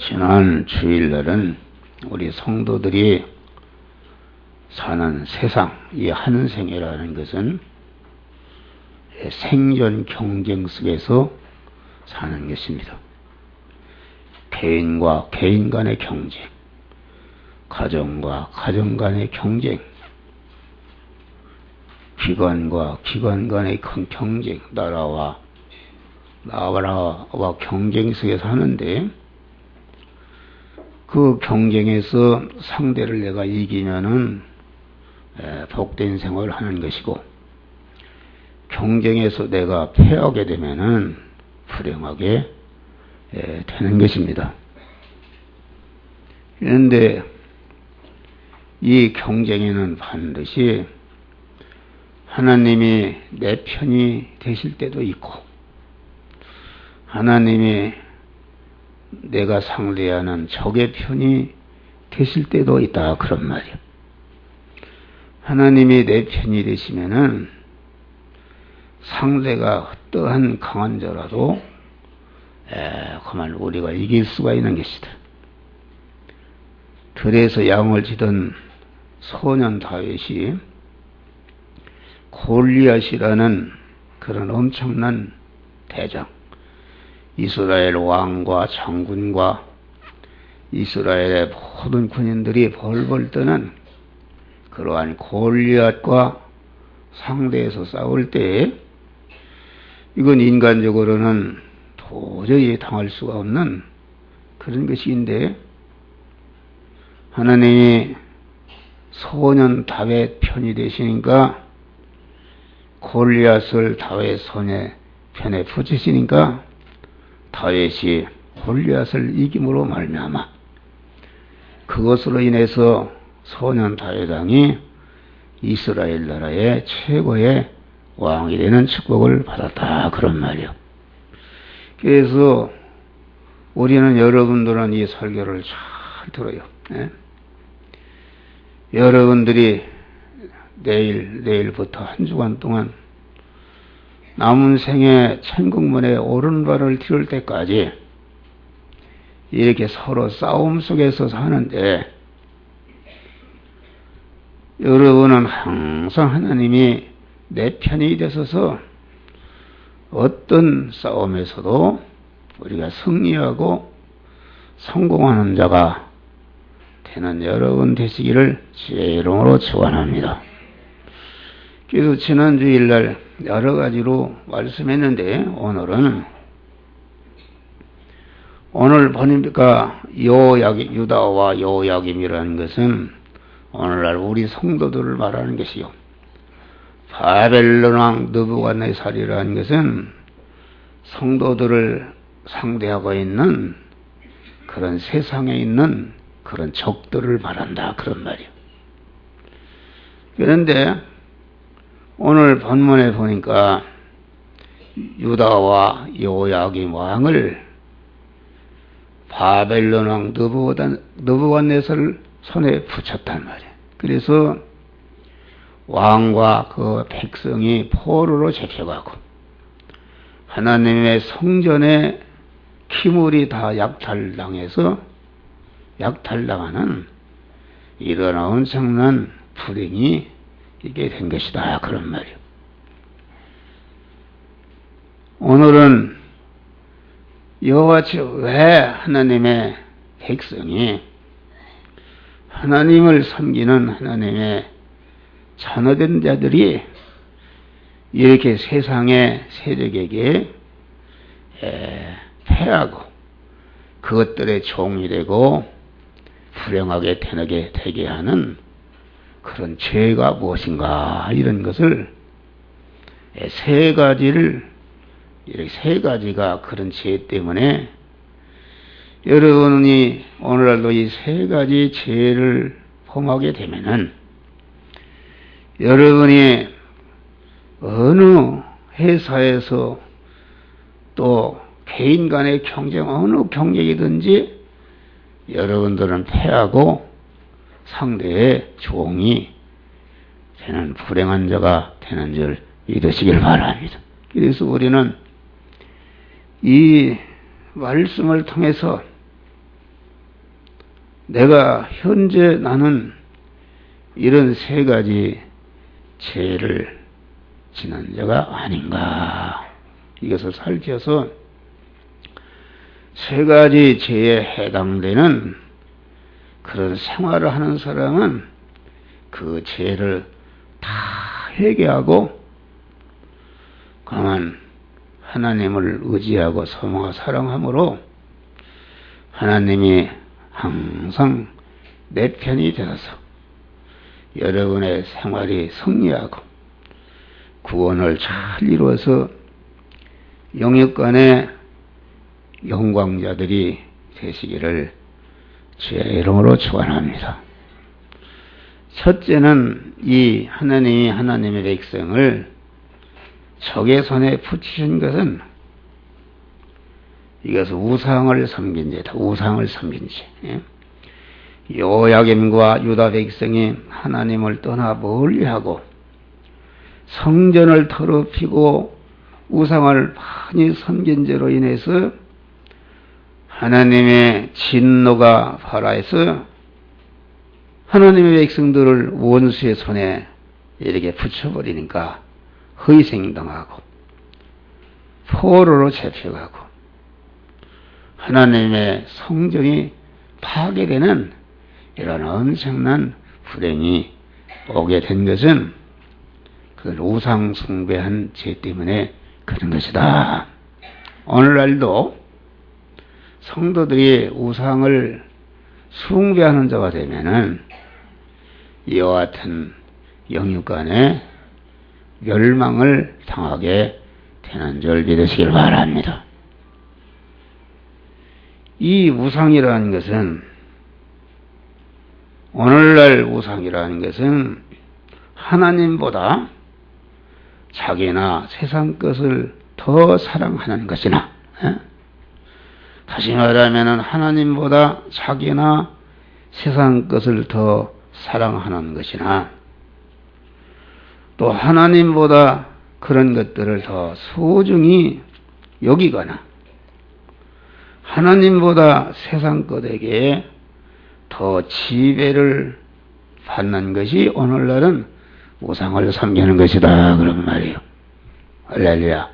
지난 주일날은 우리 성도들이 사는 세상, 이 한생이라는 것은 생존 경쟁 속에서 사는 것입니다. 개인과 개인 간의 경쟁, 가정과 가정 간의 경쟁, 기관과 기관 간의 경쟁, 나라와 경쟁 속에서 하는데, 그 경쟁에서 상대를 내가 이기면은 복된 생활을 하는 것이고, 경쟁에서 내가 패하게 되면은 불행하게 되는 것입니다. 그런데 이 경쟁에는 반드시 하나님이 내 편이 되실 때도 있고, 하나님이 내가 상대하는 적의 편이 되실 때도 있다, 그런 말이에요. 하나님이 내 편이 되시면은 상대가 어떠한 강한 자라도 그만 우리가 이길 수가 있는 것이다. 들에서 양을 치던 소년 다윗이 골리앗이라는 그런 엄청난 대장, 이스라엘 왕과 장군과 이스라엘의 모든 군인들이 벌벌 떠는 그러한 골리앗과 상대해서 싸울 때, 이건 인간적으로는 도저히 당할 수가 없는 그런 것인데, 하나님이 소년 다윗 편이 되시니까, 골리앗을 다윗 손에 편에 붙이시니까 다윗이 골리앗을 이김으로 말미암아 그것으로 인해서 소년 다윗 왕이 이스라엘 나라의 최고의 왕이 되는 축복을 받았다, 그런 말이요. 그래서 우리는 여러분들은 이 설교를 잘 들어요. 여러분들이 내일부터 한 주간 동안 남은 생에 천국문에 오른발을 띄울 때까지 이렇게 서로 싸움 속에서 사는데, 여러분은 항상 하나님이 내 편이 되셔서 어떤 싸움에서도 우리가 승리하고 성공하는 자가 되는 여러분 되시기를 주의 이름으로 축원합니다. 그래서 지난 주일날 여러 가지로 말씀했는데, 오늘 보니까 유다와 요야김이라는 것은 오늘날 우리 성도들을 말하는 것이요, 바벨론 왕 느부갓네살이라는 것은 성도들을 상대하고 있는 그런 세상에 있는 그런 적들을 말한다, 그런 말이요. 그런데 오늘 본문에 보니까 유다와 요야김 왕을 바벨론 왕 느부갓네살 손에 붙였단 말이에요. 그래서 왕과 그 백성이 포로로 잡혀가고 하나님의 성전에 기물이 다 약탈당하는 이런 엄청난 불행이 있게 된 것이다, 그런 말이에요. 오늘은 이와 같이 왜 하나님의 백성이, 하나님을 섬기는 하나님의 자녀된 자들이 이렇게 세상의 세력에게 패하고 그것들의 종이 되고 불행하게 되게 하는 그런 죄가 무엇인가, 이런 것을 세 가지가 그런 죄 때문에 여러분이 오늘날도 이 세 가지 죄를 범하게 되면은 여러분이 어느 회사에서 또 개인 간의 경쟁, 어느 경쟁이든지 여러분들은 패하고 상대의 종이 되는 불행한 자가 되는 줄 믿으시길 바랍니다. 그래서 우리는 이 말씀을 통해서 내가 현재 나는 이런 세 가지 죄를 지는 자가 아닌가. 이것을 살펴서 세 가지 죄에 해당되는 그런 생활을 하는 사람은 그 죄를 다 회개하고 강한 하나님을 의지하고 섬하고 사랑함으로 하나님이 항상 내 편이 되어서 여러분의 생활이 승리하고 구원을 잘 이루어서 영육간의 영광자들이 되시기를 주의 이름으로 축원합니다. 첫째는 이 하나님이 하나님의 백성을 적의 손에 붙이신 것은 이것은 우상을 섬긴 죄다. 우상을 섬긴 죄. 요야김과 유다 백성이 하나님을 떠나 멀리하고 성전을 더럽히고 우상을 많이 섬긴 죄로 인해서 하나님의 진노가 발하여서 하나님의 백성들을 원수의 손에 이렇게 붙여버리니까 희생당하고 포로로 잡혀가고 하나님의 성전이 파괴되는 이런 엄청난 불행이 오게 된 것은 그 우상 숭배한 죄 때문에 그런 것이다. 오늘날도 성도들이 우상을 숭배하는 자가 되면은 이와 같은 영육간의 멸망을 당하게 되는 줄 믿으시길 바랍니다. 이 우상이라는 것은 오늘날 우상이라는 것은 하나님보다 자기나 세상 것을 더 사랑하는 것이나 다시 말하면 하나님보다 자기나 세상 것을 더 사랑하는 것이나 또 하나님보다 그런 것들을 더 소중히 여기거나 하나님보다 세상 것에게 더 지배를 받는 것이 오늘날은 우상을 섬기는 것이다 그런 말이에요. 할렐루야.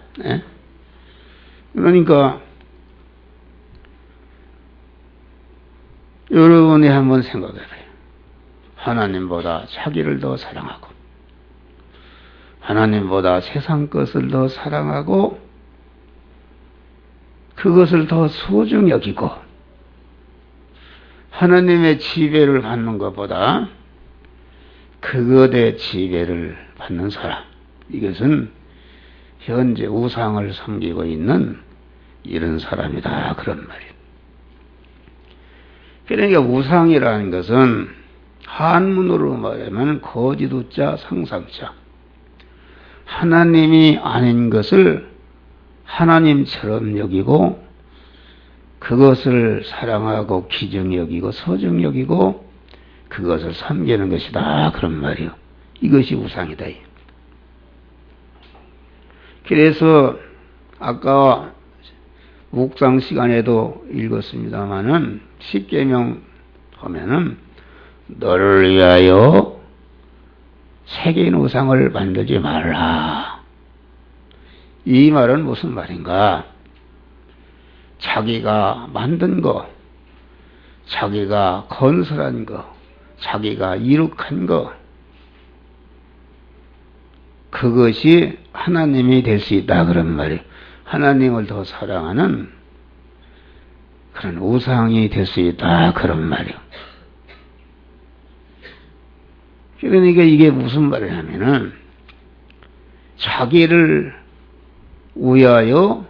그러니까 여러분이 한번 생각해봐요. 하나님보다 자기를 더 사랑하고 하나님보다 세상 것을 더 사랑하고 그것을 더 소중히 여기고 하나님의 지배를 받는 것보다 그것의 지배를 받는 사람, 이것은 현재 우상을 섬기고 있는 이런 사람이다 그런 말이에요. 그러니까 우상이라는 것은 한문으로 말하면 거짓우자 상상자, 하나님이 아닌 것을 하나님처럼 여기고 그것을 사랑하고 귀중히 여기고 소중히 여기고 그것을 섬기는 것이다 그런 말이요. 이것이 우상이다. 그래서 아까 묵상 시간에도 읽었습니다마는 십계명 하면은 너를 위하여 새긴 우상을 만들지 말라. 이 말은 무슨 말인가? 자기가 만든 거, 자기가 건설한 거, 자기가 이룩한 거, 그것이 하나님이 될 수 있다 그런 말이에요. 하나님을 더 사랑하는 그런 우상이 될 수 있다 그런 말이에요. 그러니까 이게 무슨 말이냐면은 자기를 위하여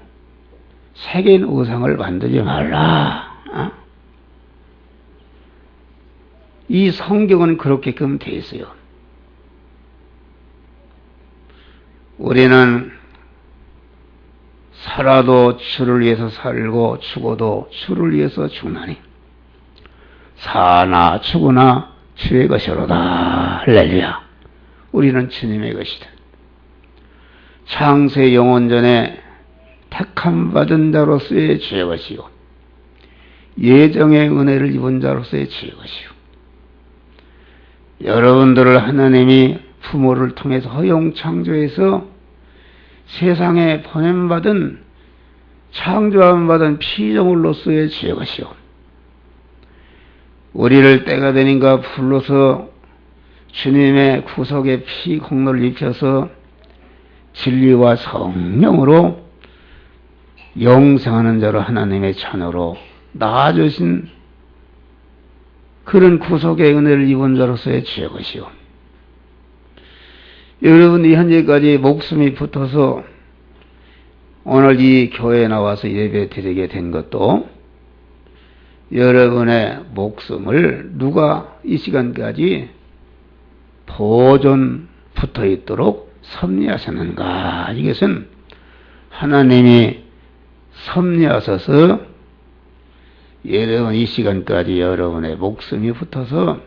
새긴 우상을 만들지 말라. 이 성경은 그렇게끔 되어 있어요. 우리는 살아도 주를 위해서 살고 죽어도 주를 위해서 죽나니 사나 죽으나 주의 것이로다. 할렐루야. 우리는 주님의 것이다. 창세 영원전에 택함 받은 자로서의 주의 것이요 예정의 은혜를 입은 자로서의 지혜것이요. 여러분들을 하나님이 부모를 통해서 허용 창조해서 세상에 보냄받은 창조함 받은 피조물로서의 지혜것이요. 우리를 때가 되nin가 불러서 주님의 구속의 피 공로를 입혀서 진리와 성령으로 영생하는 자로 하나님의 자녀로 낳아주신 그런 구속의 은혜를 입은 자로서의 지혜것이요. 여러분이 현재까지 목숨이 붙어서 오늘 이 교회에 나와서 예배 드리게 된 것도 여러분의 목숨을 누가 이 시간까지 보존 붙어 있도록 섭리하셨는가? 이것은 하나님이 섭리하셔서 여러분 이 시간까지 여러분의 목숨이 붙어서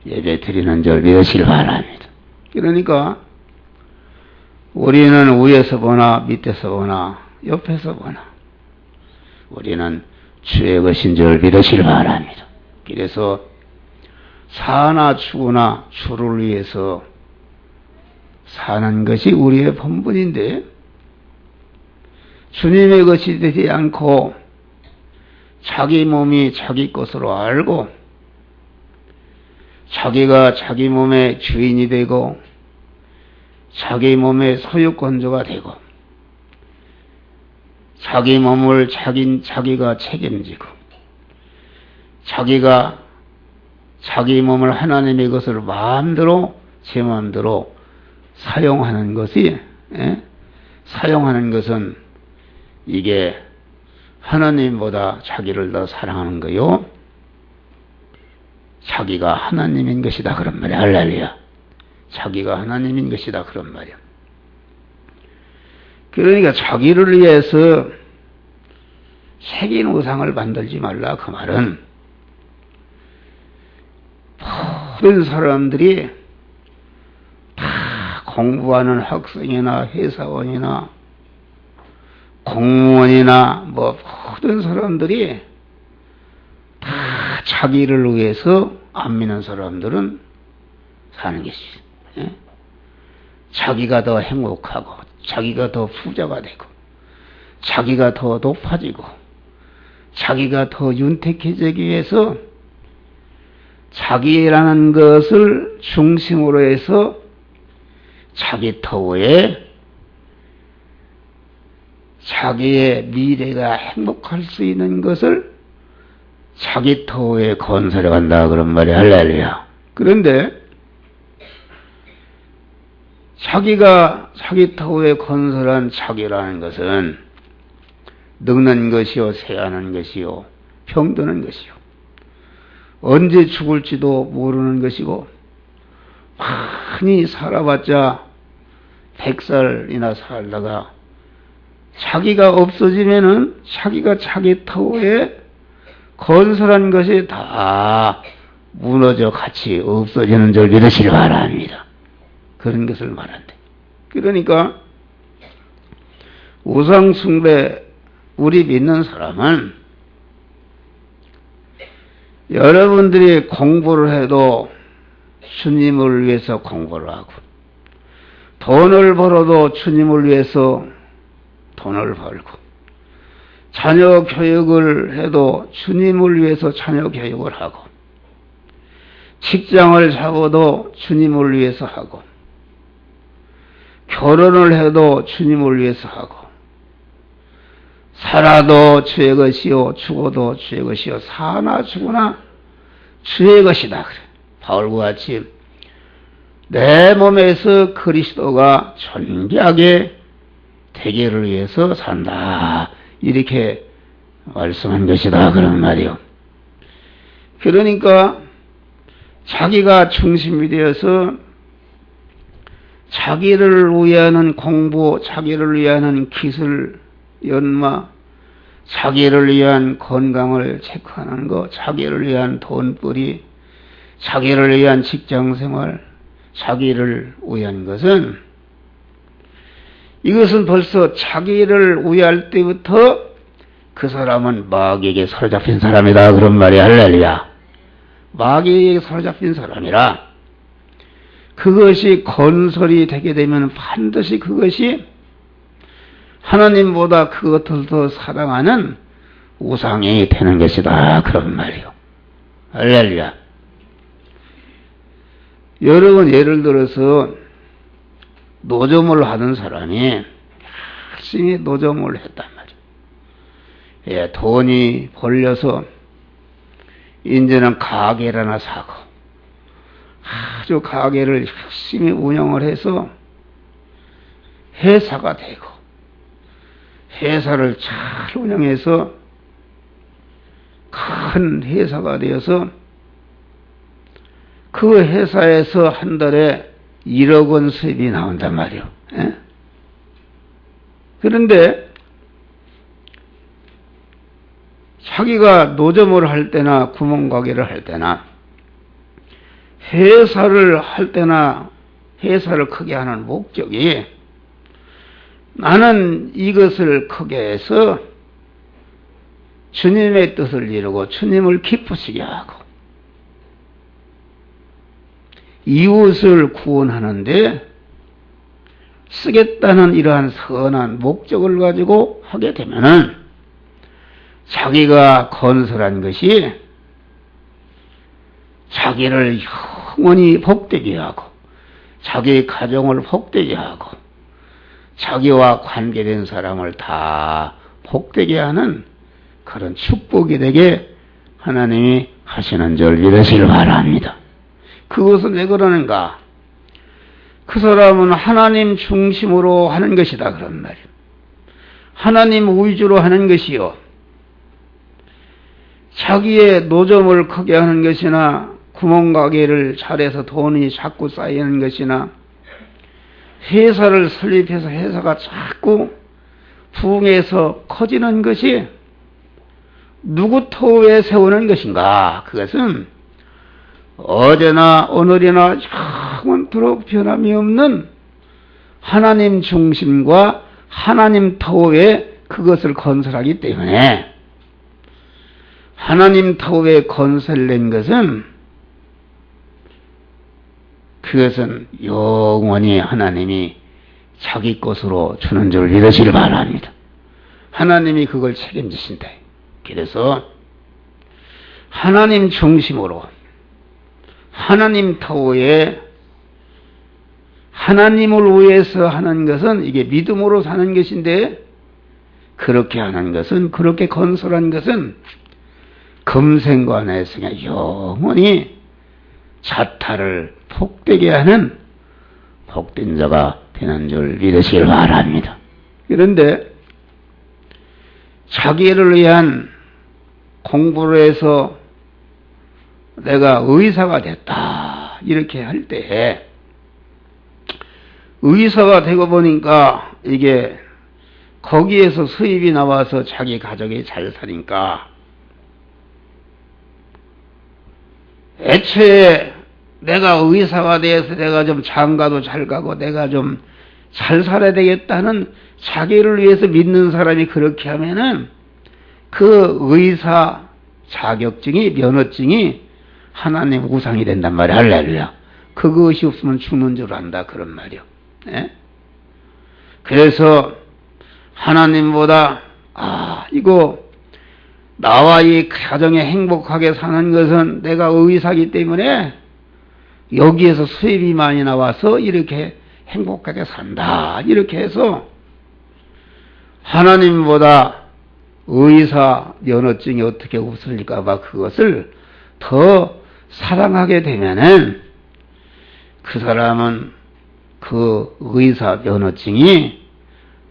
예배 드리는 줄 믿으시길 바랍니다. 그러니까 우리는 위에서 보나 밑에서 보나 옆에서 보나 우리는 주의 것인 줄 믿으시길 바랍니다. 그래서 사나 죽으나 주를 위해서 사는 것이 우리의 본분인데 주님의 것이 되지 않고 자기 몸이 자기 것으로 알고 자기가 자기 몸의 주인이 되고 자기 몸의 소유권자가 되고 자기 몸을 자기가 책임지고 자기가 자기 몸을 하나님의 것을 마음대로 제 마음대로 사용하는 것이 사용하는 것은 이게 하나님보다 자기를 더 사랑하는 거요. 자기가 하나님인 것이다 그런 말이야. 할렐루야. 자기가 하나님인 것이다 그런 말이야. 그러니까 자기를 위해서 새긴 우상을 만들지 말라 그 말은 모든 사람들이 다 공부하는 학생이나 회사원이나 공무원이나 모든 사람들이 다 자기를 위해서 안 믿는 사람들은 사는 것이지. 자기가 더 행복하고 자기가 더 부자가 되고 자기가 더 높아지고 자기가 더 윤택해지기 위해서 자기라는 것을 중심으로 해서 자기 터에 자기의 미래가 행복할 수 있는 것을 자기 터에 건설해 간다 그런 말이 할렐루야. 그런데 자기가 자기 터에 건설한 자기라는 것은 늙는 것이요 새하는 것이요 병드는 것이요 언제 죽을지도 모르는 것이고 많이 살아봤자 100살이나 살다가 자기가 없어지면은 자기가 자기 터에 건설한 것이 다 무너져 같이 없어지는 줄 믿으시기 바랍니다. 그런 것을 말한대. 그러니까 우상 숭배 우리 믿는 사람은 여러분들이 공부를 해도 주님을 위해서 공부를 하고 돈을 벌어도 주님을 위해서 돈을 벌고 자녀 교육을 해도 주님을 위해서 자녀 교육을 하고 직장을 잡아도 주님을 위해서 하고 결혼을 해도 주님을 위해서 하고 살아도 주의 것이요 죽어도 주의 것이요 사나 죽으나 주의 것이다 그래. 바울과 같이 내 몸에서 그리스도가 존귀하게 되기를 위해서 산다 이렇게 말씀한 것이다 그런 말이요. 그러니까 자기가 중심이 되어서 자기를 위하는 공부, 자기를 위하는 기술, 연마, 자기를 위한 건강을 체크하는 것, 자기를 위한 돈벌이, 자기를 위한 직장생활, 자기를 위한 것은 이것은 벌써 자기를 위할 때부터 그 사람은 마귀에게 사로잡힌 사람이다. 그런 말이 할렐루야. 마귀에게 사로잡힌 사람이라 그것이 건설이 되게 되면 반드시 그것이 하나님보다 그것을 더 사랑하는 우상이 되는 것이다. 그런 말이요. 할렐루야. 여러분 예를 들어서 노점을 하는 사람이 열심히 노점을 했단 말이에요. 예, 돈이 벌려서 이제는 가게를 하나 사고 아주 가게를 열심히 운영을 해서 회사가 되고 회사를 잘 운영해서 큰 회사가 되어서 그 회사에서 한 달에 1억 원 수입이 나온단 말이에요. 예? 그런데 자기가 노점을 할 때나 구멍가게를 할 때나 회사를 할 때나 회사를 크게 하는 목적이 나는 이것을 크게 해서 주님의 뜻을 이루고 주님을 기쁘시게 하고 이웃을 구원하는데 쓰겠다는 이러한 선한 목적을 가지고 하게 되면은 자기가 건설한 것이 자기를 영원히 복되게 하고 자기 가정을 복되게 하고 자기와 관계된 사람을 다 복되게 하는 그런 축복이 되게 하나님이 하시는 줄 믿으시길 바랍니다. 그것은 왜 그러는가? 그 사람은 하나님 중심으로 하는 것이다. 그런 말이에요. 하나님 위주로 하는 것이요. 자기의 노점을 크게 하는 것이나 구멍가게를 잘해서 돈이 자꾸 쌓이는 것이나 회사를 설립해서 회사가 자꾸 부흥해서 커지는 것이 누구 터에 세우는 것인가? 그것은 어제나 오늘이나 영원토록 변함이 없는 하나님 중심과 하나님 터에 그것을 건설하기 때문에 하나님 터에 건설된 것은 그것은 영원히 하나님이 자기 것으로 주는 줄 믿으시길 바랍니다. 하나님이 그걸 책임지신다. 그래서 하나님 중심으로 하나님 터에 하나님을 위해서 하는 것은 이게 믿음으로 사는 것인데 그렇게 하는 것은 그렇게 건설한 것은 금생과 내생에 영원히 자타를 복되게 하는 복된 자가 되는 줄 믿으시길 바랍니다. 그런데 자기를 위한 공부를 해서 내가 의사가 됐다 이렇게 할 때 의사가 되고 보니까 이게 거기에서 수입이 나와서 자기 가족이 잘 사니까 애초에 내가 의사가 돼서 내가 좀 장가도 잘 가고 내가 좀 잘 살아야 되겠다는 자기를 위해서 믿는 사람이 그렇게 하면은 그 의사 자격증이 면허증이 하나님 우상이 된단 말이야. 할렐루야. 그것이 없으면 죽는 줄 안다. 그런 말이요. 예? 그래서 하나님보다 이거 나와 이 가정에 행복하게 사는 것은 내가 의사이기 때문에 여기에서 수입이 많이 나와서 이렇게 행복하게 산다. 이렇게 해서 하나님보다 의사 면허증이 어떻게 없을까 봐 그것을 더 사랑하게 되면은 그 사람은 그 의사 면허증이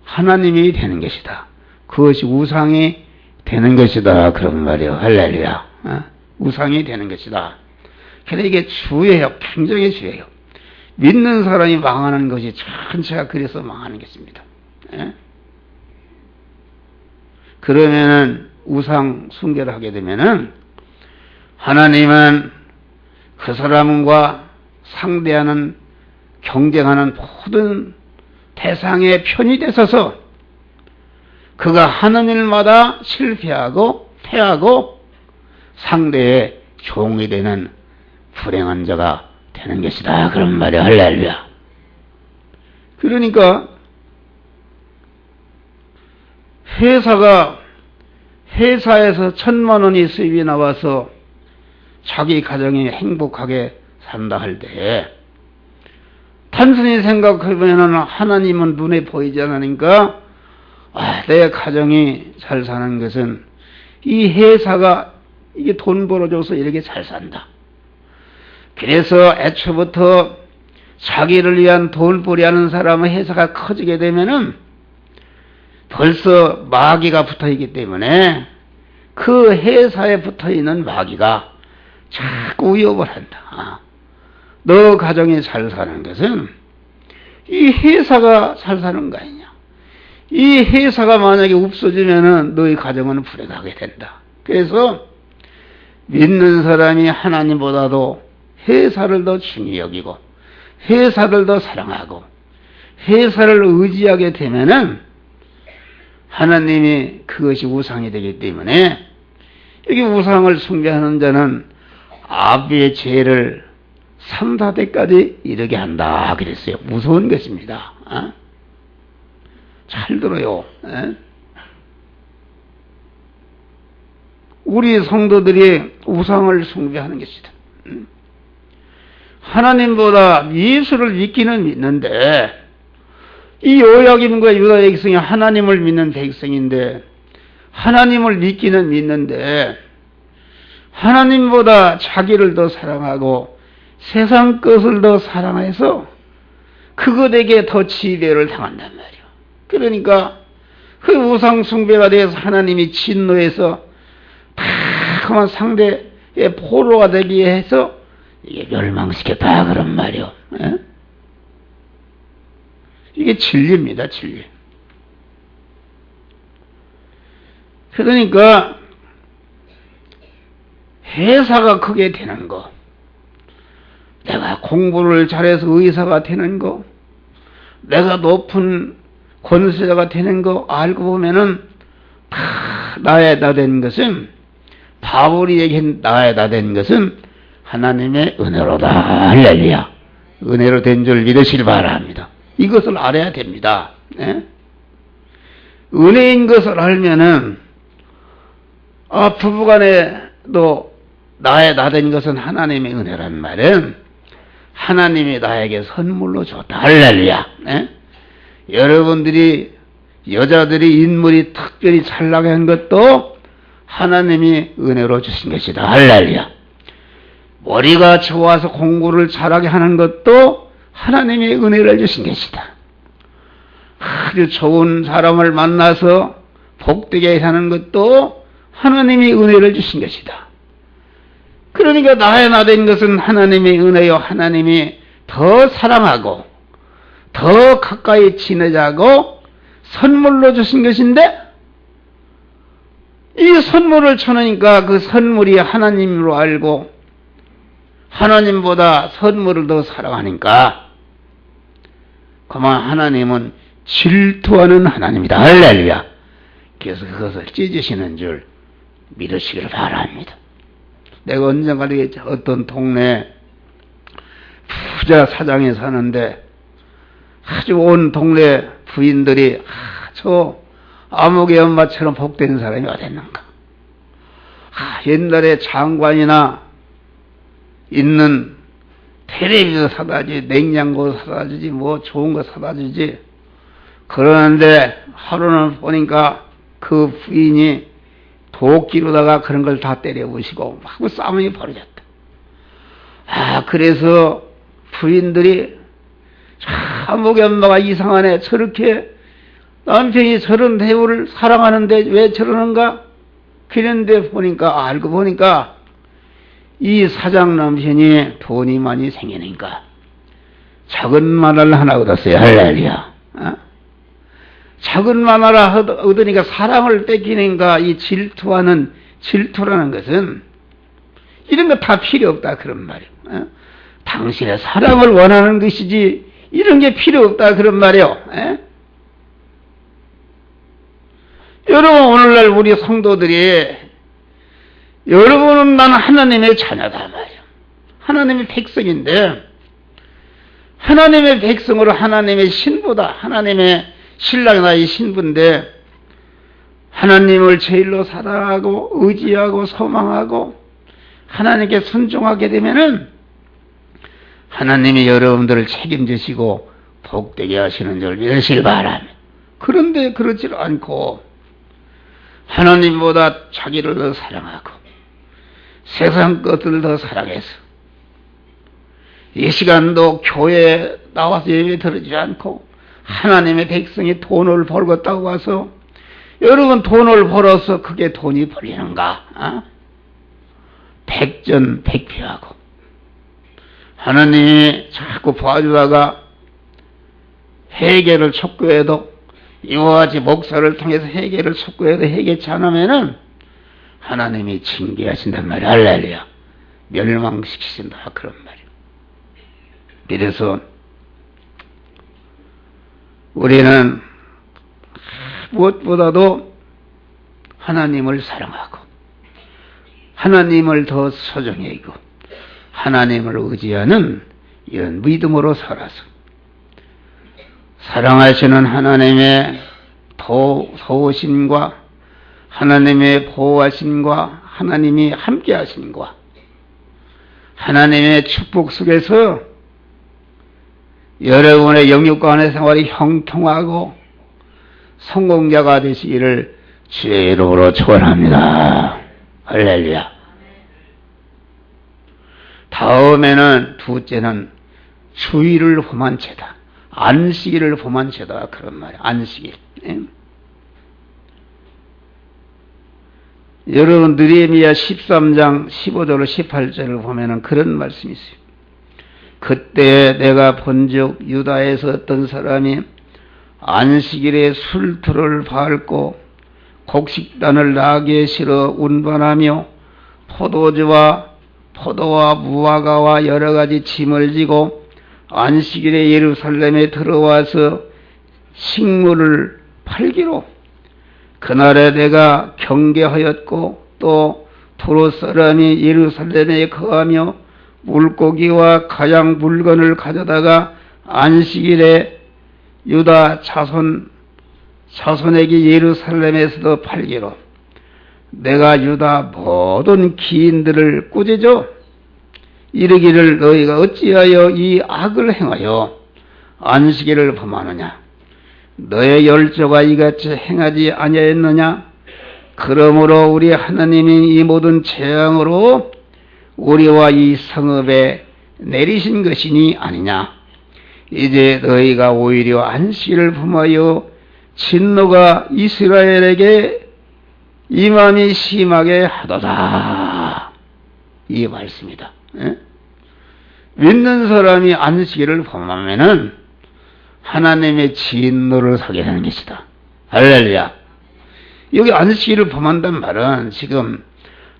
하나님이 되는 것이다. 그것이 우상이 되는 것이다. 그런 말이에요. 할렐루야. 우상이 되는 것이다. 그래서 이게 주예요. 굉장히 주예요. 믿는 사람이 망하는 것이 전체가 그래서 망하는 것입니다. 그러면은 우상 숭배를 하게 되면은 하나님은 그 사람과 상대하는 경쟁하는 모든 대상의 편이 되셔서 그가 하는 일마다 실패하고 패하고 상대의 종이 되는 불행한 자가 되는 것이다. 그런 말이야. 할렐루야. 그러니까 회사에서 1,000만 원이 수입이 나와서 자기 가정이 행복하게 산다 할 때 단순히 생각해보면 하나님은 눈에 보이지 않으니까 내 가정이 잘 사는 것은 이 회사가 이게 돈 벌어줘서 이렇게 잘 산다. 그래서 애초부터 자기를 위한 돈벌이 하는 사람의 회사가 커지게 되면은 벌써 마귀가 붙어있기 때문에 그 회사에 붙어있는 마귀가 자꾸 위협을 한다. 너 가정이 잘 사는 것은 이 회사가 잘 사는 거 아니냐. 이 회사가 만약에 없어지면은 너희 가정은 불행하게 된다. 그래서 믿는 사람이 하나님보다도 회사를 더 중히 여기고 회사를 더 사랑하고 회사를 의지하게 되면은 하나님이 그것이 우상이 되기 때문에 여기 우상을 숭배하는 자는 아비의 죄를 3, 4대까지 이르게 한다 그랬어요. 무서운 것입니다. 잘 들어요. 우리 성도들이 우상을 숭배하는 것이다. 하나님보다 예수를 믿기는 믿는데 이 요야김과 유다 백성이 하나님을 믿는 백성인데 하나님을 믿기는 믿는데 하나님보다 자기를 더 사랑하고 세상 것을 더 사랑해서 그것에게 더 지배를 당한단 말이에요. 그러니까 그 우상 숭배가 돼서 하나님이 진노해서 그만 상대의 포로가 되게 해서 이게 멸망시켰다 그런 말이요. 이게 진리입니다. 진리. 그러니까 회사가 크게 되는 거, 내가 공부를 잘해서 의사가 되는 거, 내가 높은 권세자가 되는 거 알고 보면은 다 나에다 된 것은, 바울이 얘기한 나에다 된 것은 하나님의 은혜로다. 할렐루야. 은혜로 된 줄 믿으시길 바랍니다. 이것을 알아야 됩니다. 네? 은혜인 것을 알면은 부부간에도 나에다 된 것은 하나님의 은혜란 말은 하나님이 나에게 선물로 줬다. 할렐루야. 네? 여러분들이 여자들이 인물이 특별히 잘나게 한 것도 하나님이 은혜로 주신 것이다. 할렐루야. 머리가 좋아서 공부를 잘하게 하는 것도 하나님이 은혜를 주신 것이다. 아주 좋은 사람을 만나서 복되게 사는 것도 하나님이 은혜를 주신 것이다. 그러니까 나의 나된 것은 하나님의 은혜요. 하나님이 더 사랑하고 더 가까이 지내자고 선물로 주신 것인데 이 선물을 쳐놓으니까 그 선물이 하나님으로 알고 하나님보다 선물을 더 사랑하니까 그만 하나님은 질투하는 하나님이다. 할렐루야. 그래서 그것을 찢으시는 줄 믿으시길 바랍니다. 내가 언젠가 어떤 동네 부자 사장에 사는데 아주 온 동네 부인들이 저 아무개 엄마처럼 복된 사람이 어딨는가. 옛날에 장관이나 있는 텔레비전 사다 주지, 냉장고 사다 주지, 뭐 좋은 거 사다 주지. 그러는데 하루는 보니까 그 부인이 도끼로다가 그런 걸 다 때려부시고 막 싸움이 벌어졌다. 그래서 부인들이 아무개 엄마가 이상하네. 저렇게 남편이 저런 대우를 사랑하는데 왜 저러는가? 그런데 보니까, 알고 보니까 이 사장 남편이 돈이 많이 생기니까 작은 만화를 하나 얻었어요. 할렐루야. 작은 만화를 얻으니까 사랑을 뺏기니까 이 질투라는 것은 이런 거 다 필요 없다 그런 말이에요. 당신의 사랑을 원하는 것이지 이런 게 필요 없다 그런 말이에요. 여러분, 오늘날 우리 성도들이, 여러분은 나는 하나님의 자녀다 말이야. 하나님의 백성인데, 하나님의 백성으로 하나님의 신부다. 하나님의 신랑이나 이 신부인데, 하나님을 제일로 사랑하고 의지하고 소망하고 하나님께 순종하게 되면은 하나님이 여러분들을 책임지시고 복되게 하시는 줄 믿으시길 바랍니다. 그런데 그렇지 않고 하나님보다 자기를 더 사랑하고 세상 것들을 더 사랑해서 이 시간도 교회에 나와서 예배 드리지 않고 하나님의 백성이 돈을 벌겠다고 와서, 여러분 돈을 벌어서 그게 돈이 벌리는가? 백전백패하고 하나님이 자꾸 봐주다가 해결을 촉구해도, 이와 같이 목사를 통해서 해결을 촉구해도 해결치 않으면은 하나님이 징계하신단 말이야. 할렐루야. 멸망시키신다. 그런 말이야. 이래서 우리는 무엇보다도 하나님을 사랑하고 하나님을 더 소중히 여기고 하나님을 의지하는 이런 믿음으로 살아서 사랑하시는 하나님의 도우심과 하나님의 보호하심과 하나님이 함께하심과 하나님의 축복 속에서 여러분의 영육간의 생활이 형통하고 성공자가 되시기를 주의 이름으로 축원합니다. 할렐루야. 다음에는 둘째는 주의를 범한 죄다. 안식일을 범한 죄다. 그런 말이야. 안식일. 여러분 느헤미야 13장 15절로 18절을 보면은 그런 말씀이 있어요. 그때 내가 본즉 유다에서 어떤 사람이 안식일에 술틀을 밟고 곡식단을 나귀에 실어 운반하며 포도와 무화과와 여러 가지 짐을 지고 안식일에 예루살렘에 들어와서 식물을 팔기로 그날에 내가 경계하였고 또 두로 사람이 예루살렘에 거하며 물고기와 가양 물건을 가져다가 안식일에 유다 자손에게 예루살렘에서도 팔기로 내가 유다 모든 기인들을 꾸짖어 이르기를 너희가 어찌하여 이 악을 행하여 안식일을 범하느냐. 너의 열조가 이같이 행하지 아니하였느냐. 그러므로 우리 하나님이 이 모든 재앙으로 우리와 이 성읍에 내리신 것이니 아니냐. 이제 너희가 오히려 안식일을 범하여 진노가 이스라엘에게 임함이 심하게 하도다. 이 말씀이다. 믿는 사람이 안식일을 범하면은 하나님의 진노를 사게 되는 것이다. 할렐루야. 여기 안식일을 범한단 말은 지금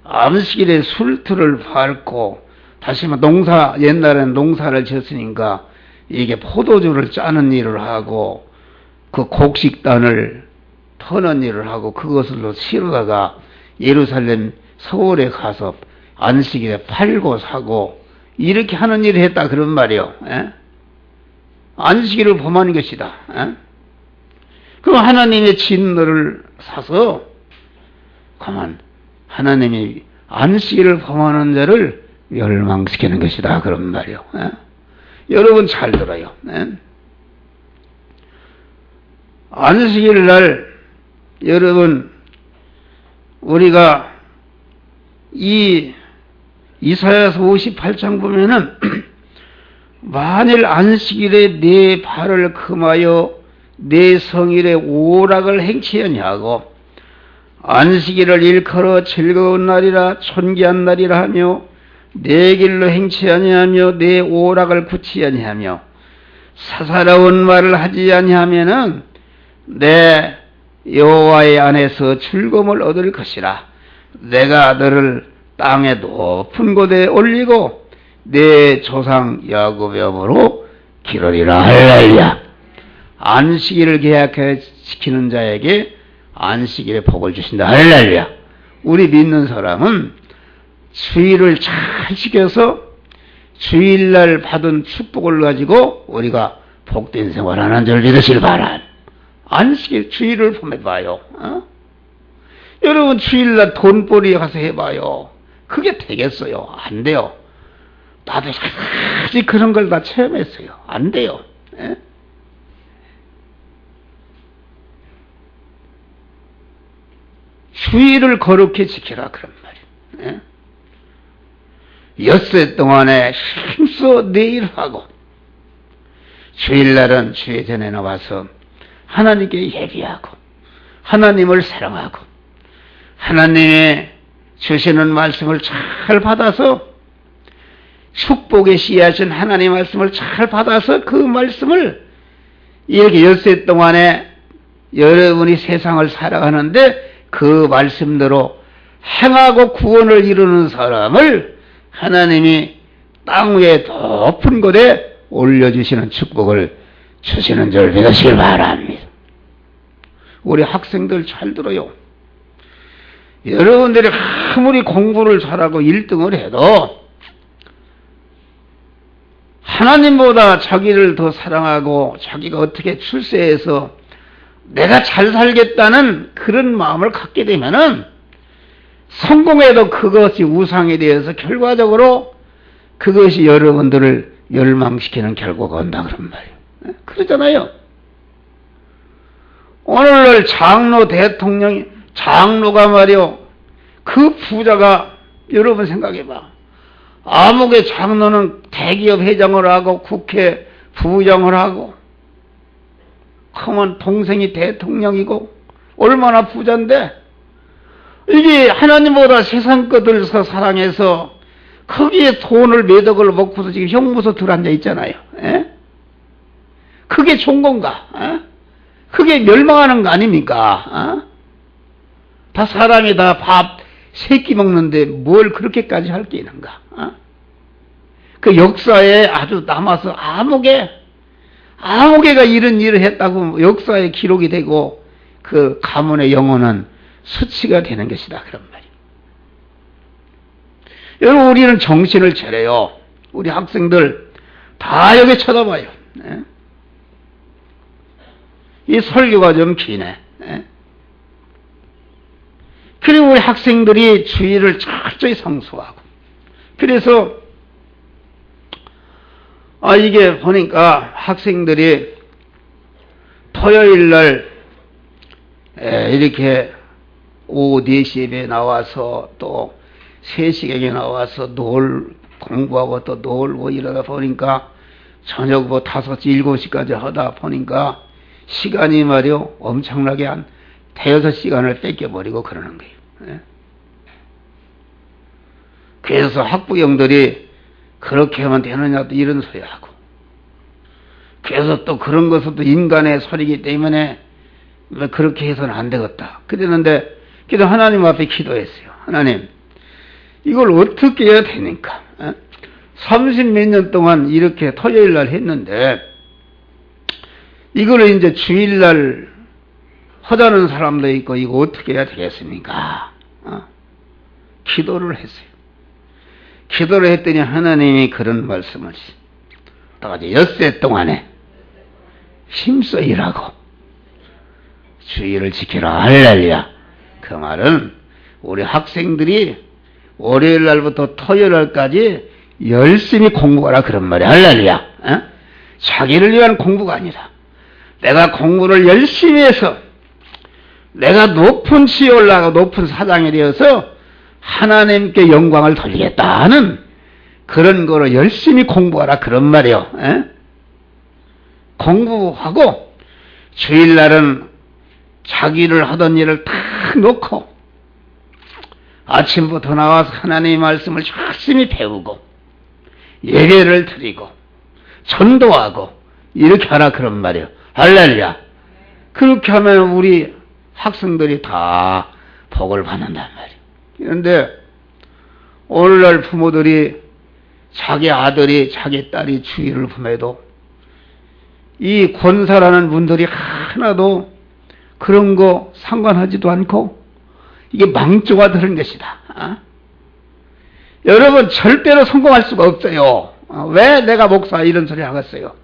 안식일에 술틀을 밟고 다시 말해 옛날에는 농사를 지었으니까 이게 포도주를 짜는 일을 하고 그 곡식단을 터는 일을 하고 그것으로 실어다가 예루살렘 서울에 가서 안식일에 팔고 사고 이렇게 하는 일을 했다 그런 말이요. 안식일을 범한 것이다. 그럼 하나님의 진노를 사서 가만 하나님이 안식일을 범하는 자를 멸망시키는 것이다 그런 말이요. 여러분 잘 들어요. 안식일 날 여러분 우리가 이 이사야서 58장 보면은 만일 안식일에 내 발을 금하여 내 성일에 오락을 행치 아니하고 안식일을 일컬어 즐거운 날이라 존귀한 날이라 하며 내 길로 행치 아니하며 내 오락을 굳지 아니하며 사사로운 말을 하지 아니하면은 내 여호와의 안에서 즐거움을 얻을 것이라. 내가 너를 땅의 높은 곳에 올리고 내 조상 야곱의 업으로 기르리라. 할렐루야. 안식일을 계약시키는 자에게 안식일에 복을 주신다. 할렐루야. 우리 믿는 사람은 주일을 잘 지켜서 주일날 받은 축복을 가지고 우리가 복된 생활하는 줄 믿으시길 바랍니다. 안식일 주일을 보내봐요. 여러분 주일날 돈벌이 가서 해봐요. 그게 되겠어요? 안 돼요. 나도 아직 그런 걸 다 체험했어요. 안 돼요. 에? 주일을 거룩히 지키라 그런 말이에요. 엿새 동안에 힘써 내일 하고 주일날은 주의 전에 나와서 하나님께 예비하고 하나님을 사랑하고 하나님의 주시는 말씀을 잘 받아서 축복의 씨앗인 하나님의 말씀을 잘 받아서 그 말씀을 이렇게 엿새 동안에 여러분이 세상을 살아가는데 그 말씀대로 행하고 구원을 이루는 사람을 하나님이 땅 위에 높은 곳에 올려주시는 축복을 주시는 줄 믿으시길 바랍니다. 우리 학생들 잘 들어요. 여러분들이 아무리 공부를 잘하고 1등을 해도 하나님보다 자기를 더 사랑하고 자기가 어떻게 출세해서 내가 잘 살겠다는 그런 마음을 갖게 되면은 성공해도 그것이 우상에 대해서 결과적으로 그것이 여러분들을 멸망시키는 결과가 온다 그런 말이에요. 그러잖아요. 오늘날 장로 대통령이 장로가 말이요. 그 부자가 여러분 생각해봐. 아무개 장로는 대기업 회장을 하고 국회 부의장을 하고 그러면 동생이 대통령이고 얼마나 부자인데 이게 하나님보다 세상 것을 사랑해서 거기에 돈을 몇 억을 먹고서 지금 형무소 들어앉아 있잖아요. 에? 그게 좋은 건가? 에? 그게 멸망하는 거 아닙니까? 다 사람이 다 밥 세 끼 먹는데 뭘 그렇게까지 할 게 있는가? 그 역사에 아주 남아서 아무개가 이런 일을 했다고 역사에 기록이 되고 그 가문의 영혼은 수치가 되는 것이다 그런 말이에요. 여러분 우리는 정신을 차려요. 우리 학생들 다 여기 쳐다봐요. 이 설교가 좀 기네. 그리고 우리 학생들이 주의를 철저히 성수하고 그래서 이게 보니까 학생들이 토요일날 이렇게 오후 4시에 나와서 또 3시경에 나와서 공부하고 또 놀고 이러다 보니까 저녁 5시, 7시까지 하다 보니까 시간이 말이요 엄청나게 한 대여섯 시간을 뺏겨버리고 그러는 거예요. 그래서 학부형들이 그렇게 하면 되느냐 또 이런 소리 하고 그래서 또 그런 것은 또 인간의 소리이기 때문에 그렇게 해서는 안 되겠다. 그랬는데 그래도 하나님 앞에 기도했어요. 하나님 이걸 어떻게 해야 되니까 30몇 년 동안 이렇게 토요일날 했는데 이거를 이제 주일날 하자는 사람도 있고 이거 어떻게 해야 되겠습니까? 기도를 했어요. 기도를 했더니 하나님이 그런 말씀을 다같이 엿새 동안에 힘써 일하고 주의를 지키라. 할렐루야. 그 말은 우리 학생들이 월요일 날부터 토요일 날까지 열심히 공부하라 그런 말이야. 할렐루야. 자기를 위한 공부가 아니라 내가 공부를 열심히 해서 내가 높은 지에 올라가고 높은 사장이 되어서 하나님께 영광을 돌리겠다는 그런 거로 열심히 공부하라 그런 말이에요. 공부하고 주일날은 자기를 하던 일을 다 놓고 아침부터 나와서 하나님의 말씀을 열심히 배우고 예배를 드리고 전도하고 이렇게 하라 그런 말이에요. 할렐루야. 그렇게 하면 우리 학생들이 다 복을 받는단 말이에요. 그런데 오늘날 부모들이 자기 아들이 자기 딸이 주의를 품어도 이 권사라는 분들이 하나도 그런 거 상관하지도 않고 이게 망조가 들은 것이다. 여러분 절대로 성공할 수가 없어요. 왜 내가 목사 이런 소리 하겠어요?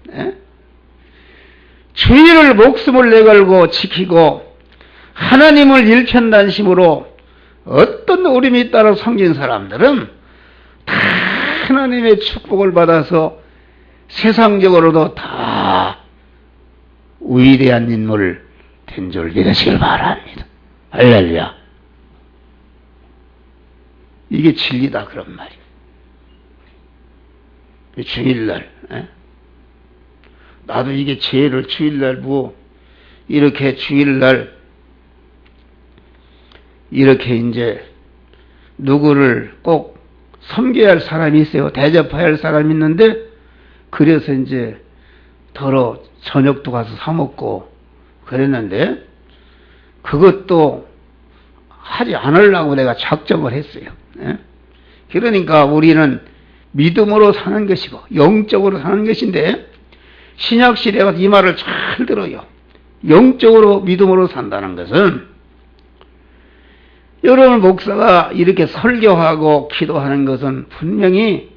주의를 목숨을 내걸고 지키고 하나님을 일편단심으로 어떤 어림이 따라 섬긴 사람들은 다 하나님의 축복을 받아서 세상적으로도 다 위대한 인물 된 줄 믿으시길 바랍니다. 할렐루야. 이게 진리다 그런 말이에요. 주일날 나도 이게 죄를 주일날 뭐 이렇게 주일날 이렇게 이제 누구를 꼭 섬겨야 할 사람이 있어요. 대접해야 할 사람이 있는데 그래서 이제 더러 저녁도 가서 사 먹고 그랬는데 그것도 하지 않으려고 내가 작정을 했어요. 그러니까 우리는 믿음으로 사는 것이고 영적으로 사는 것인데 신약시대가 이 말을 잘 들어요. 영적으로 믿음으로 산다는 것은 여러분 목사가 이렇게 설교하고 기도하는 것은 분명히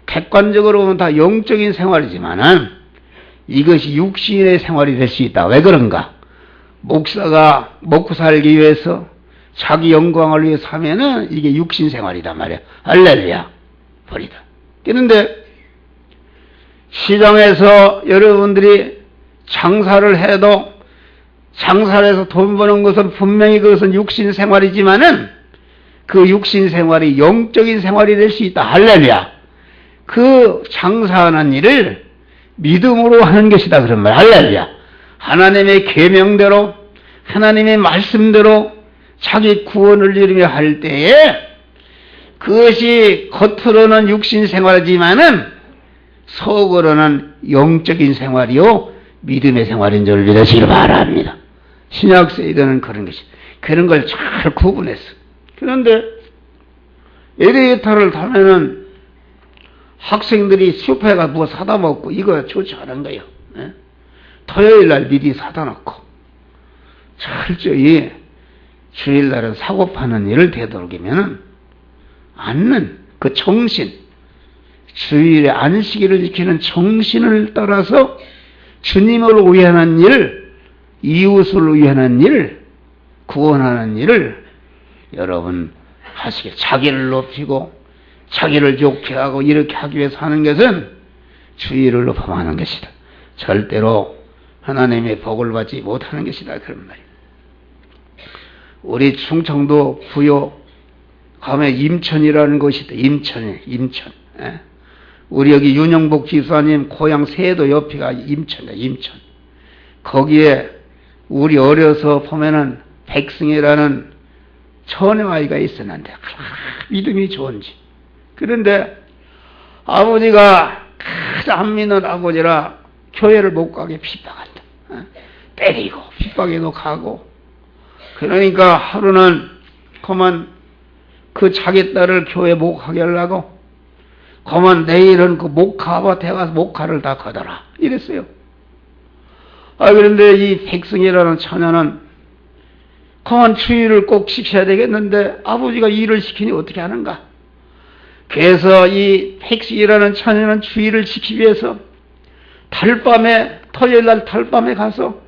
객관적으로 보면 다 영적인 생활이지만은 이것이 육신의 생활이 될 수 있다. 왜 그런가? 목사가 먹고 살기 위해서 자기 영광을 위해서 하면은 이게 육신 생활이단 말이야. 할렐루야. 버리다. 그런데 시장에서 여러분들이 장사를 해도 장사를 해서 돈 버는 것은 분명히 그것은 육신 생활이지만은 그 육신 생활이 영적인 생활이 될 수 있다. 할렐루야. 그 장사하는 일을 믿음으로 하는 것이다. 그런 말. 할렐루야. 하나님의 계명대로 하나님의 말씀대로 자기 구원을 이루며 할 때에 그것이 겉으로는 육신 생활이지만은 속으로는 영적인 생활이요 믿음의 생활인 줄 믿으시길 바랍니다. 신약 세대는 그런 것이 그런 걸 잘 구분했어. 그런데 엘리베이터를 타면은 학생들이 슈퍼에 뭐 사다 먹고 이거 좋지 않은 거예요. 토요일 날 미리 사다 놓고 철저히 주일날은 사고 파는 일을 되도록이면은 않는 그 정신, 주일의 안식일을 지키는 정신을 따라서 주님을 위하는 일, 이웃을 위하는 일, 구원하는 일을 여러분 하시게 자기를 높이고 자기를 좋게 하고 이렇게 하기 위해서 하는 것은 주의를 높여하는 것이다. 절대로 하나님의 복을 받지 못하는 것이다. 그런 말이에요. 우리 충청도 부여 가면 임천이라는 곳이 있다. 임천. 우리 여기 윤영복 지사님 고향 세도 옆이가 임천이야. 임천. 거기에 우리 어려서 보면은 백승이라는 처녀아이가 있었는데 믿음이 좋은지. 그런데 아버지가 가장 안 믿는 아버지라 교회를 못 가게 핍박한다. 때리고 핍박에도 가고. 그러니까 하루는 그만 그 자기 딸을 교회 못 가게 하려고 그만 내일은 그 목화밭에 가서 목화를 다 걷어라 이랬어요. 그런데 이 백승이라는 처녀는 그만 주의를 꼭 지켜야 되겠는데 아버지가 일을 시키니 어떻게 하는가. 그래서 이 백승이라는 처녀는 주의를 지키기 위해서 달밤에 토요일날 달밤에 가서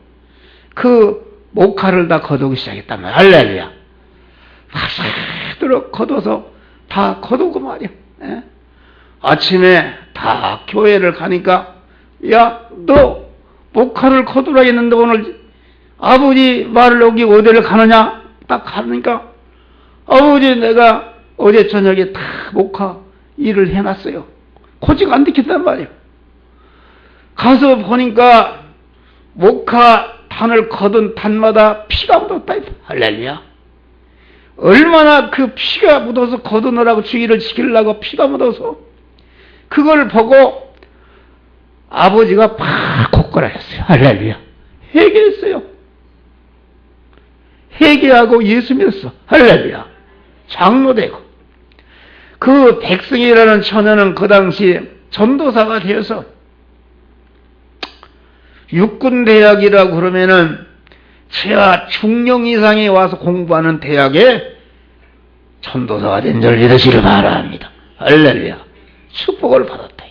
그 목화를 다 거두기 시작했단 말이야. 할렐루야. 막 걷어서 다 거두고 말이야. 아침에 다 교회를 가니까 야, 너 목화를 거두라 했는데 오늘 아버지 말을 어기고 어디를 가느냐? 딱 가니까 아버지 내가 어제 저녁에 다 목화 일을 해놨어요. 고지가 안 지켰단 말이야. 가서 보니까 목화 단을 거둔 단마다 피가 묻었다. 할렐루야. 얼마나 그 피가 묻어서 거두느라고 주의를 지키려고 피가 묻어서 그걸 보고 아버지가 팍 고꾸라졌어요. 할렐루야. 회개했어요. 회개하고 예수 믿었어. 할렐루야. 장로되고. 그 백승이라는 처녀는 그 당시 전도사가 되어서 육군대학이라고 그러면은 최하 중령 이상이 와서 공부하는 대학에 전도사가 된 줄 믿으시길 바랍니다. 할렐루야. 축복을 받았다.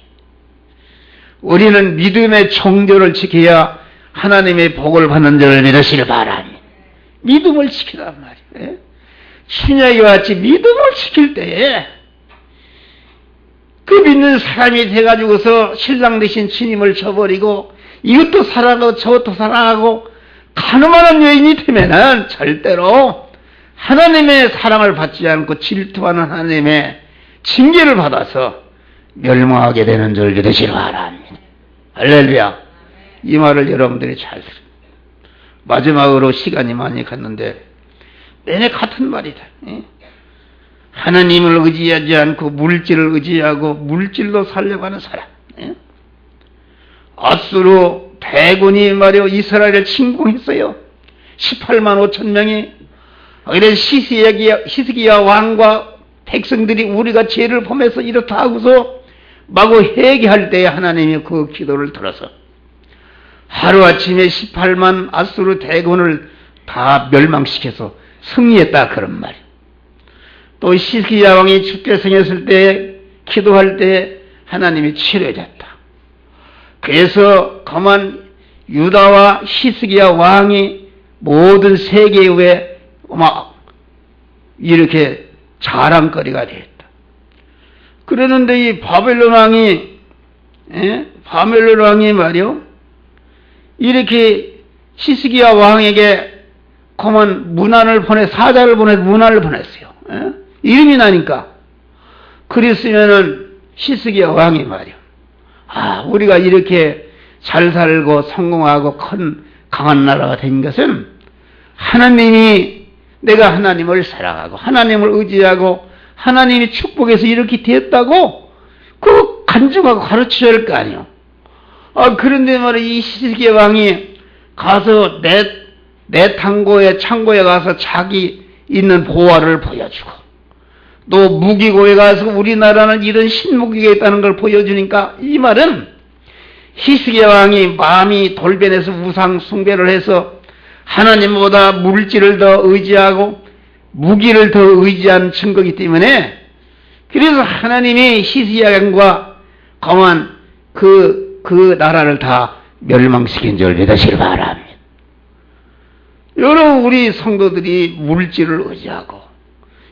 우리는 믿음의 정조를 지켜야 하나님의 복을 받는 줄 믿으시길 바랍니다. 믿음을 지키란 말이에요. 신약과 같이 믿음을 지킬 때에 그 믿는 사람이 돼가지고서 신랑 되신 주님을 저버리고 이것도 사랑하고 저것도 사랑하고 가늠하는 여인이 되면은 절대로 하나님의 사랑을 받지 않고 질투하는 하나님의 징계를 받아서 멸망하게 되는 줄 믿으시기 바랍니다. 할렐루야. 이 말을 여러분들이 잘 들어요. 마지막으로 시간이 많이 갔는데 내내 같은 말이다. 하나님을 의지하지 않고 물질을 의지하고 물질로 살려가는 사람. 아수르 대군이 말이요 이스라엘을 침공했어요. 18만 5천 명이. 그래서 히스기야 왕과 백성들이 우리가 죄를 범해서 이렇다 하고서 마구 회개할 때에 하나님이 그 기도를 들어서 하루아침에 18만 아수르 대군을 다 멸망시켜서 승리했다 그런 말이에요. 또 히스기야 왕이 죽게 생겼을 때 기도할 때 하나님이 치료해줬다. 그래서 그만 유다와 히스기야 왕이 모든 세계에 막 이렇게 자랑거리가 되었다. 그러는데 이 바벨론 왕이 말이요 이렇게 히스기야 왕에게 그만 사자를 문안을 보냈어요. 이름이 나니까. 그랬으면은 히스기야 왕이 말이요 우리가 이렇게 잘 살고 성공하고 큰 강한 나라가 된 것은 내가 하나님을 사랑하고 하나님을 의지하고 하나님이 축복해서 이렇게 되었다고 그 간증하고 가르쳐야 할 거 아니에요. 그런데 말이야 이 히스기야 왕이 가서 내 창고에 가서 자기 있는 보화를 보여주고 또 무기고에 가서 우리나라는 이런 신무기가 있다는 걸 보여주니까 이 말은 히스기야 왕이 마음이 돌변해서 우상 숭배를 해서 하나님보다 물질을 더 의지하고 무기를 더 의지한 증거이기 때문에 그래서 하나님이 히스기야 왕과 그만 그 나라를 다 멸망시킨 줄 믿으시길 바랍니다. 여러분 우리 성도들이 물질을 의지하고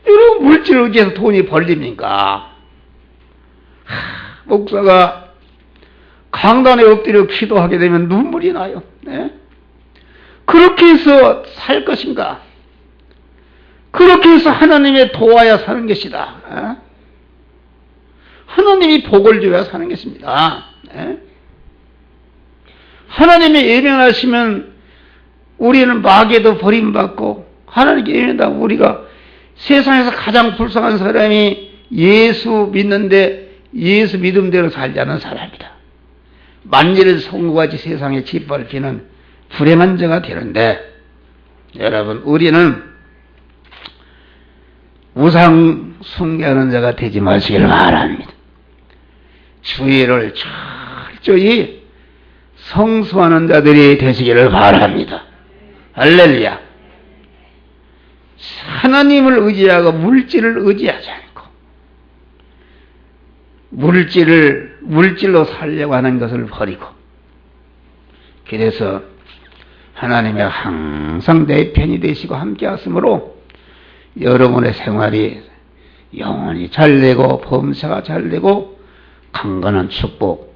여러분 물질을 의지해서 돈이 벌립니까? 목사가 강단에 엎드려 기도하게 되면 눈물이 나요. 그렇게 해서 살 것인가? 그렇게 해서 하나님의 도와야 사는 것이다. 하나님이 복을 줘야 사는 것입니다. 하나님이 예명하시면 우리는 마귀에도 버림받고 하나님께 예명한다고 우리가 세상에서 가장 불쌍한 사람이 예수 믿는데 예수 믿음대로 살지 않은 사람이다. 만일 송구같이 세상에 짓밟히는 불행한 자가 되는데 여러분 우리는 우상 숭배하는 자가 되지 마시기를 바랍니다. 주의를 철저히 성수하는 자들이 되시기를 바랍니다. 할렐루야. 하나님을 의지하고 물질을 의지하지 않고 물질로 살려고 하는 것을 버리고 그래서 하나님이 항상 내 편이 되시고 함께 하심으로 여러분의 생활이 영원히 잘 되고 범사가 잘 되고 강건한 축복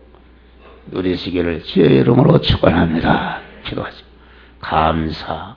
누리시기를 주의 이름으로 축원합니다. 기도하시고 감사